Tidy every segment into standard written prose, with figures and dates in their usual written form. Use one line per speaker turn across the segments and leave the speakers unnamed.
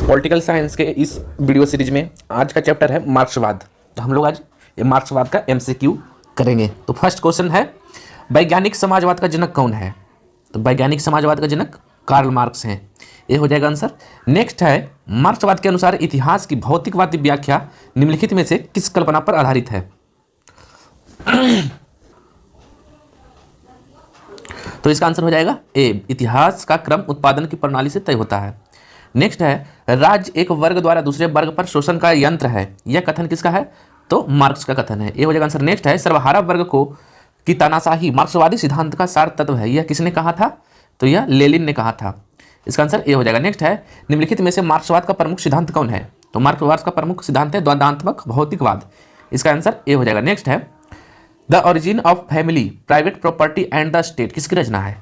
Political science के इस video series में आज का चैप्टर है मार्क्सवाद। तो हम लोग आज ये मार्क्सवाद का एमसीक्यू करेंगे। तो फर्स्ट क्वेश्चन है, वैज्ञानिक समाजवाद का जनक कौन है? तो वैज्ञानिक समाजवाद का जनक कार्ल मार्क्स हैं, ये हो जाएगा आंसर। नेक्स्ट है, मार्क्सवाद के अनुसार इतिहास की भौतिकवादी व्याख्या निम्नलिखित में से किस कल्पना पर आधारित है? तो इसका आंसर हो जाएगा ए, इतिहास का क्रम उत्पादन की प्रणाली से तय होता है। नेक्स्ट है, राज्य एक वर्ग द्वारा दूसरे वर्ग पर शोषण का यंत्र है, यह कथन किसका है? तो मार्क्स का कथन है, ये हो जाएगा आंसर। नेक्स्ट है, सर्वहारा वर्ग को की तानाशाही मार्क्सवादी सिद्धांत का सार तत्व है, यह किसने कहा था? तो यह लेनिन ने कहा था, इसका आंसर ए हो जाएगा। नेक्स्ट है, निम्नलिखित में से मार्क्सवाद का प्रमुख सिद्धांत कौन है? तो मार्क्सवाद का प्रमुख सिद्धांत है द्वंद्वात्मक भौतिकवाद, इसका आंसर ए हो जाएगा। नेक्स्ट है, the origin of family, private property and the state किसकी रचना है?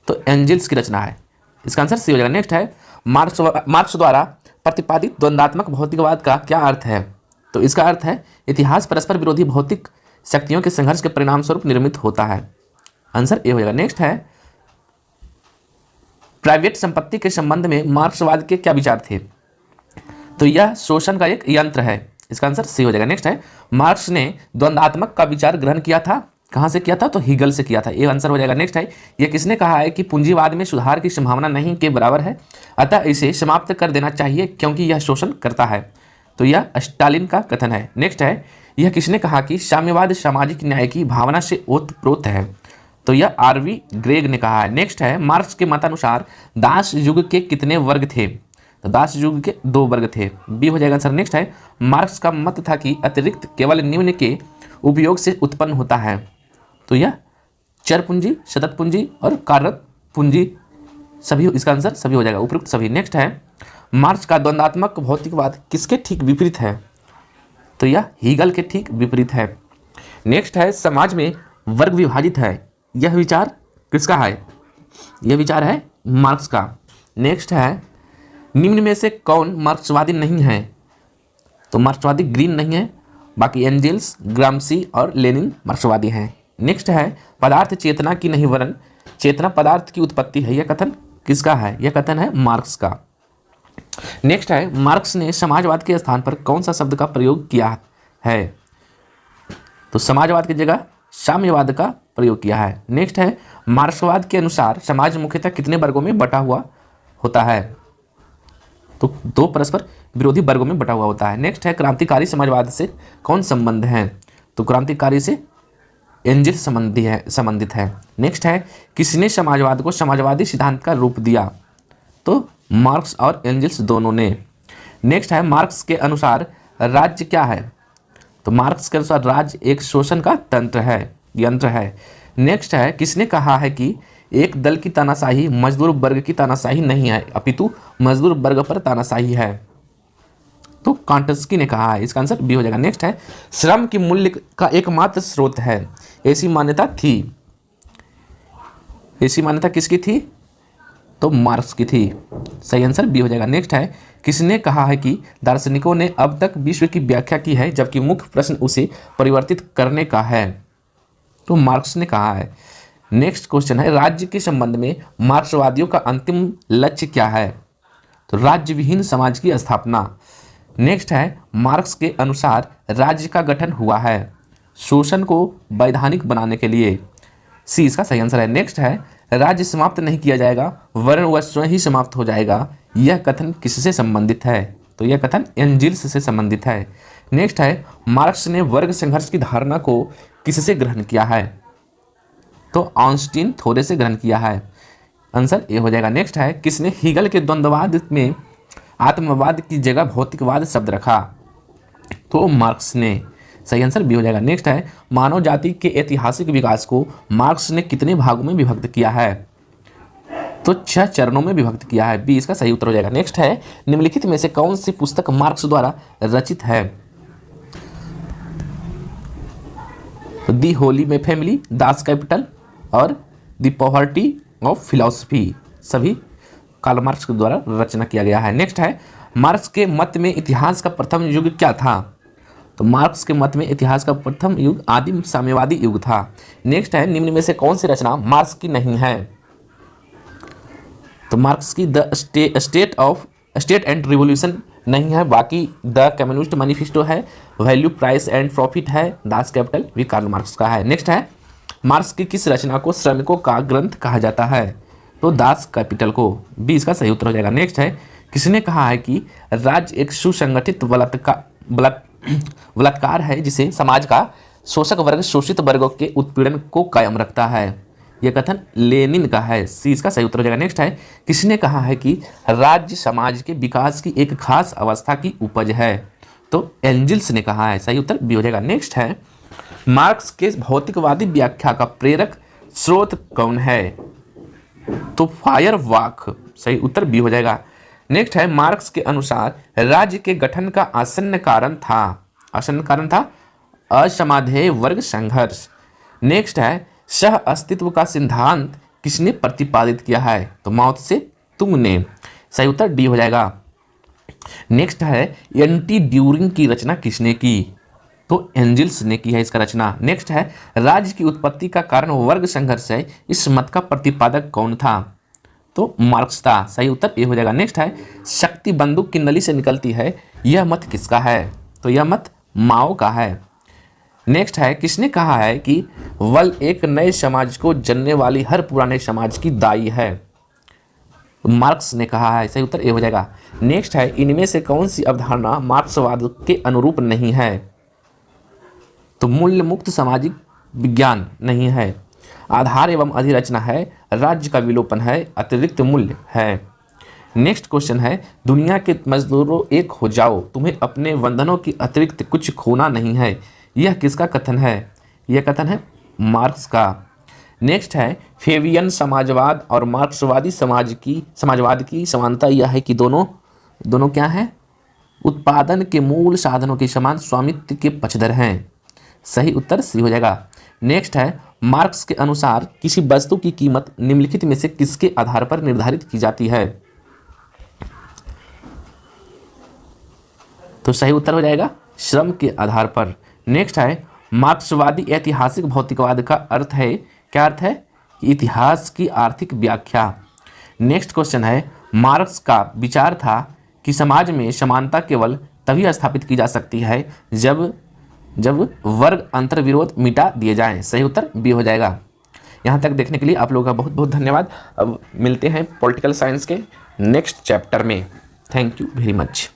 तो एंजल्स की रचना है, इसका आंसर सी हो जाएगा। नेक्स्ट है, मार्क्स द्वारा प्रतिपादित द्वंद्वात्मक भौतिकवाद का क्या अर्थ है? तो इसका अर्थ है इतिहास परस्पर विरोधी भौतिक शक्तियों के संघर्ष के परिणाम स्वरूप निर्मित होता है, आंसर ए हो जाएगा। नेक्स्ट है, प्राइवेट संपत्ति के संबंध में मार्क्सवाद के क्या विचार थे? तो यह शोषण का एक यंत्र है, इसका आंसर सी हो जाएगा। नेक्स्ट है, मार्क्स ने द्वंद्वात्मक का विचार ग्रहण किया था, कहाँ से किया था? तो हीगल से किया था, ये आंसर हो जाएगा। नेक्स्ट है, यह किसने कहा है कि पूंजीवाद में सुधार की संभावना नहीं के बराबर है, अतः इसे समाप्त कर देना चाहिए क्योंकि यह शोषण करता है? तो यह स्टालिन का कथन है। नेक्स्ट है, यह किसने कहा कि साम्यवाद सामाजिक न्याय की भावना से ओतप्रोत है? तो यह आरवी ग्रेग ने कहा है। नेक्स्ट है, मार्क्स के मतानुसार दास युग के कितने वर्ग थे? तो दास युग के 2 वर्ग थे, बी हो जाएगा आंसर। नेक्स्ट है, मार्क्स का मत था कि अतिरिक्त केवल निम्न के उपयोग से उत्पन्न होता है, तो यह चर पूंजी, सतत पूंजी और कार्यरत पूंजी सभी, इसका आंसर सभी हो जाएगा, उपयुक्त सभी। नेक्स्ट है, मार्क्स का द्वंद्वात्मक भौतिकवाद किसके ठीक विपरीत है? तो यह हीगल के ठीक विपरीत है। नेक्स्ट है, समाज में वर्ग विभाजित है, यह विचार किसका है? यह विचार है मार्क्स का। नेक्स्ट है, निम्न में से कौन मार्क्सवादी नहीं है? तो मार्क्सवादी ग्रीन नहीं है, बाकी एंजल्स, ग्राम्सी और लेनिन मार्क्सवादी हैं। नेक्स्ट है, पदार्थ चेतना की नहीं वरन चेतना पदार्थ की उत्पत्ति है, यह कथन किसका है? यह कथन है मार्क्स का। नेक्स्ट है, मार्क्स ने समाजवाद के स्थान पर कौन सा शब्द का प्रयोग किया है? तो समाजवाद की जगह साम्यवाद का प्रयोग किया है। नेक्स्ट है, मार्क्सवाद के अनुसार समाज मुख्यतः कितने वर्गों में बटा हुआ होता है? तो 2 परस्पर विरोधी वर्गों में बटा हुआ होता है। नेक्स्ट है, क्रांतिकारी समाजवाद से कौन संबंध है? तो क्रांतिकारी से एंजल्स संबंधित है। नेक्स्ट है, किसने समाजवाद को समाजवादी सिद्धांत का रूप दिया? तो मार्क्स और एंजल्स दोनों ने। नेक्स्ट है, मार्क्स के अनुसार राज्य क्या है? तो मार्क्स के अनुसार राज्य एक शोषण का यंत्र है। नेक्स्ट है, किसने कहा है कि एक दल की तानाशाही मजदूर वर्ग की तानाशाही नहीं है, अपितु मजदूर वर्ग पर तानाशाही है? तो कांटस्की ने कहा है, इसका आंसर बी हो जाएगा। नेक्स्ट है, श्रम की मूल्य का एकमात्र स्रोत है, ऐसी मान्यता थी, ऐसी मान्यता किसकी थी? तो मार्क्स की थी, सही आंसर बी हो जाएगा। नेक्स्ट है, किसने कहा है कि दार्शनिकों ने अब तक विश्व की व्याख्या की है जबकि मुख्य प्रश्न उसे परिवर्तित करने का है? तो मार्क्स ने कहा है। नेक्स्ट क्वेश्चन है, राज्य के संबंध में मार्क्सवादियों का अंतिम लक्ष्य क्या है? तो राज्य विहीन समाज की स्थापना। नेक्स्ट है, मार्क्स के अनुसार राज्य का गठन हुआ है शोषण को वैधानिक बनाने के लिए, सी इसका सही आंसर है। नेक्स्ट है, राज्य समाप्त नहीं किया जाएगा वरन वह स्वयं ही समाप्त हो जाएगा, यह कथन किससे संबंधित है? तो यह कथन एंजल्स से संबंधित है। नेक्स्ट है, मार्क्स ने वर्ग संघर्ष की धारणा को किससे ग्रहण किया है? तो ऑस्टिन थोरे से ग्रहण किया है, आंसर ए हो जाएगा। नेक्स्ट है, किसने हीगल के द्वंद्ववाद में आत्मवाद की जगह भौतिकवाद शब्द रखा? तो मार्क्स ने, सही आंसर बी हो जाएगा। नेक्स्ट है, मानव जाति के ऐतिहासिक विकास को मार्क्स ने कितने भागों में विभक्त किया है? तो 6 चरणों में विभक्त किया है, बी इसका सही उत्तर हो जाएगा। नेक्स्ट है, निम्नलिखित में से कौन सी पुस्तक मार्क्स द्वारा रचित है? तो दी होली में फैमिली, दास कैपिटल और द पॉवर्टी ऑफ फिलॉसफी सभी कार्ल मार्क्स के द्वारा रचना किया गया है। नेक्स्ट है, मार्क्स के मत में इतिहास का प्रथम युग क्या था? तो मार्क्स के मत में इतिहास का प्रथम युग आदिम साम्यवादी युग था। नेक्स्ट है, निम्न में से कौन सी रचना मार्क्स की नहीं है? तो मार्क्स की the state of state and revolution नहीं है, बाकी द कम्युनिस्ट मैनिफेस्टो है, वैल्यू प्राइस एंड प्रॉफिट है, दास कैपिटल भी कार्ल मार्क्स का है। नेक्स्ट है मार्क्स की किस रचना को श्रमिकों का ग्रंथ कहा जाता है, तो दास कैपिटल को, बी इसका सही उत्तर हो जाएगा। नेक्स्ट है किसने कहा है कि राज्य एक सुसंगठित बलात्कार है जिसे समाज का शोषक वर्ग शोषित वर्गों के उत्पीड़न को कायम रखता है, यह कथन लेनिन का है, सी इसका सही उत्तर हो जाएगा। नेक्स्ट है किसने कहा है कि राज्य समाज के विकास की एक खास अवस्था की उपज है, तो एंजिल्स ने कहा है, सही उत्तर बी हो जाएगा। नेक्स्ट है मार्क्स के भौतिकवादी व्याख्या का प्रेरक स्रोत कौन है, तो फायरबाख, सही उत्तर बी हो जाएगा। नेक्स्ट है मार्क्स के अनुसार राज्य के गठन का आसन्न कारण था असमाधेय वर्ग संघर्ष। नेक्स्ट है सह अस्तित्व का सिद्धांत किसने प्रतिपादित किया है, तो माओ त्से तुंग ने, सही उत्तर डी हो जाएगा। नेक्स्ट है एंटी ड्यूरिंग की रचना किसने की, तो एंजिल्स ने की है इसका रचना। नेक्स्ट है राज्य की उत्पत्ति का कारण वर्ग संघर्ष है, इस मत का प्रतिपादक कौन था, तो मार्क्स था, सही उत्तर ए हो जाएगा। नेक्स्ट है शक्ति बंदूक की नली से निकलती है, यह मत किसका है, तो यह मत माओ का है। नेक्स्ट है किसने कहा है कि बल एक नए समाज को जनने वाली हर पुराने समाज की दाई है, तो मार्क्स ने कहा है, सही उत्तर ए हो जाएगा। नेक्स्ट है इनमें से कौन सी अवधारणा मार्क्सवाद के अनुरूप नहीं है, तो मूल्य मुक्त सामाजिक विज्ञान नहीं है, आधार एवं अधिरचना है, राज्य का विलोपन है, अतिरिक्त मूल्य है। नेक्स्ट क्वेश्चन है दुनिया के मजदूरों एक हो जाओ, तुम्हें अपने बंधनों की अतिरिक्त कुछ खोना नहीं है, यह किसका कथन है, यह कथन है मार्क्स का। नेक्स्ट है फेबियन समाजवाद और मार्क्सवादी समाजवाद की समानता यह है कि दोनों क्या है, उत्पादन के मूल साधनों के समान स्वामित्व के पक्षधर हैं, सही उत्तर सी हो जाएगा। नेक्स्ट है मार्क्स के अनुसार किसी वस्तु की कीमत निम्नलिखित में से किसके आधार पर निर्धारित की जाती है, तो सही उत्तर हो जाएगा श्रम के आधार पर। नेक्स्ट है मार्क्सवादी ऐतिहासिक भौतिकवाद का अर्थ है, क्या अर्थ है, इतिहास की आर्थिक व्याख्या। नेक्स्ट क्वेश्चन है मार्क्स का विचार था कि समाज में समानता केवल तभी स्थापित की जा सकती है जब वर्ग अंतर विरोध मिटा दिए जाएं, सही उत्तर बी हो जाएगा। यहाँ तक देखने के लिए आप लोगों का बहुत बहुत धन्यवाद। अब मिलते हैं पॉलिटिकल साइंस के नेक्स्ट चैप्टर में। Thank you very much.